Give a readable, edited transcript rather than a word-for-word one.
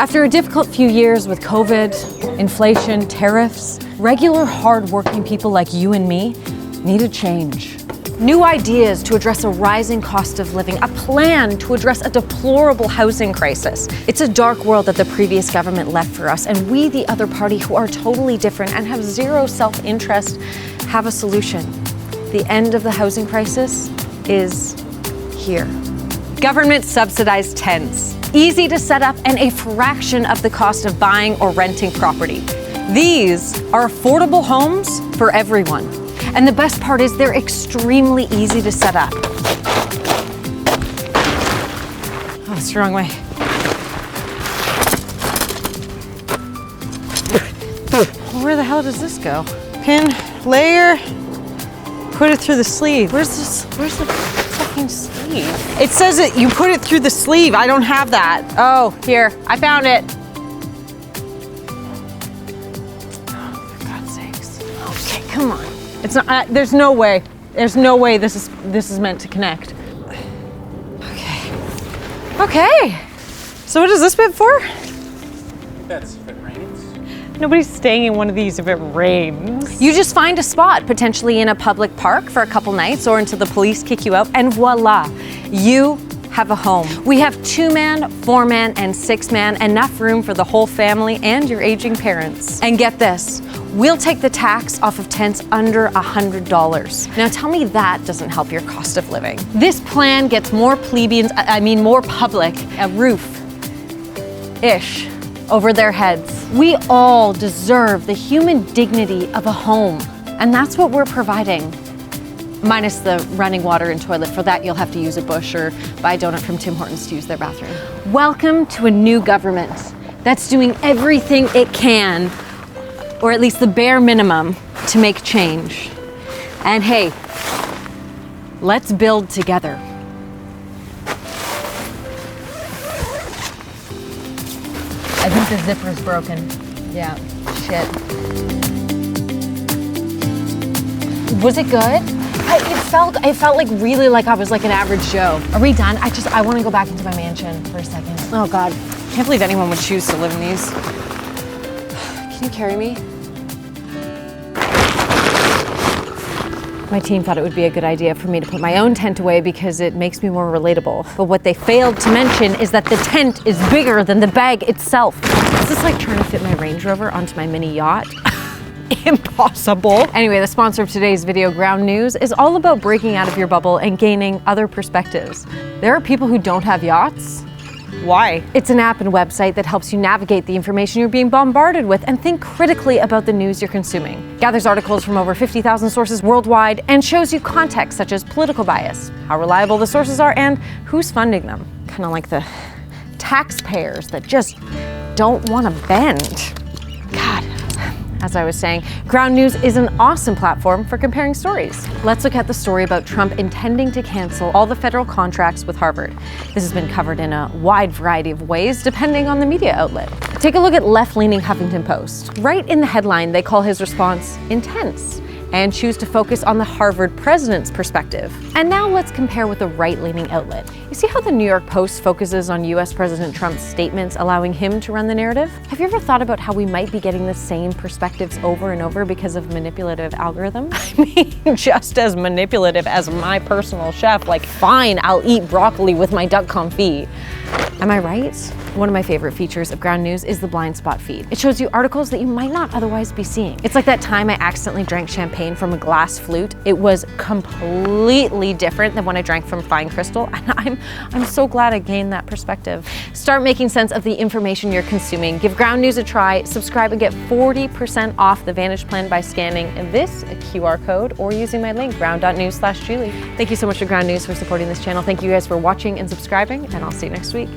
After a difficult few years with COVID, inflation, tariffs, regular hard-working people like you and me need a change. New ideas to address a rising cost of living, a plan to address a deplorable housing crisis. It's a dark world that the previous government left for us, and we, the other party, who are totally different and have zero self-interest, have a solution. The end of the housing crisis is here. Government-subsidized tents, easy to set up and a fraction of the cost of buying or renting property. These are affordable homes for everyone. And the best part is they're extremely easy to set up. Oh, it's the wrong way. Where the hell does this go? Pin, layer, put it through the sleeve. Where's the fucking sleeve? It says that you put it through the sleeve. I don't have that. Oh, here, I found it. Oh, for God's sakes. Okay, come on. It's not, there's no way this is meant to connect. Okay. So what is this bit for? That's if it rains. Nobody's staying in one of these if it rains. You just find a spot, potentially in a public park for a couple nights or until the police kick you out, and voila, you have a home. We have 2-man, 4-man, and 6-man, enough room for the whole family and your aging parents. And get this, we'll take the tax off of tents under $100. Now tell me that doesn't help your cost of living. This plan gets more plebeians, more public, a roof-ish over their heads. We all deserve the human dignity of a home, and that's what we're providing. Minus the running water and toilet. For that, you'll have to use a bush or buy a donut from Tim Hortons to use their bathroom. Welcome to a new government that's doing everything it can, or at least the bare minimum, to make change. And hey, let's build together. I think the zipper's broken. Yeah, shit. Was it good? It felt like really like I was like an average Joe. Are we done? I want to go back into my mansion for a second. Oh God, can't believe anyone would choose to live in these. Can you carry me? My team thought it would be a good idea for me to put my own tent away because it makes me more relatable. But what they failed to mention is that the tent is bigger than the bag itself. Is this like trying to fit my Range Rover onto my mini yacht? Impossible. Anyway, the sponsor of today's video, Ground News, is all about breaking out of your bubble and gaining other perspectives. There are people who don't have yachts. Why? It's an app and website that helps you navigate the information you're being bombarded with and think critically about the news you're consuming. Gathers articles from over 50,000 sources worldwide and shows you context such as political bias, how reliable the sources are, and who's funding them. Kind of like the taxpayers that just don't want to bend. God. As I was saying, Ground News is an awesome platform for comparing stories. Let's look at the story about Trump intending to cancel all the federal contracts with Harvard. This has been covered in a wide variety of ways, depending on the media outlet. Take a look at left-leaning Huffington Post. Right in the headline, they call his response intense and choose to focus on the Harvard president's perspective. And now let's compare with the right-leaning outlet. You see how the New York Post focuses on US President Trump's statements, allowing him to run the narrative? Have you ever thought about how we might be getting the same perspectives over and over because of manipulative algorithms? I mean, just as manipulative as my personal chef. Like, fine, I'll eat broccoli with my duck confit. Am I right? One of my favorite features of Ground News is the blind spot feed. It shows you articles that you might not otherwise be seeing. It's like that time I accidentally drank champagne from a glass flute. It was completely different than when I drank from fine crystal, and I'm so glad I gained that perspective. Start making sense of the information you're consuming. Give Ground News a try, subscribe, and get 40% off the Vantage plan by scanning this QR code or using my link, ground.news/Julie. Thank you so much to Ground News for supporting this channel. Thank you guys for watching and subscribing, and I'll see you next week.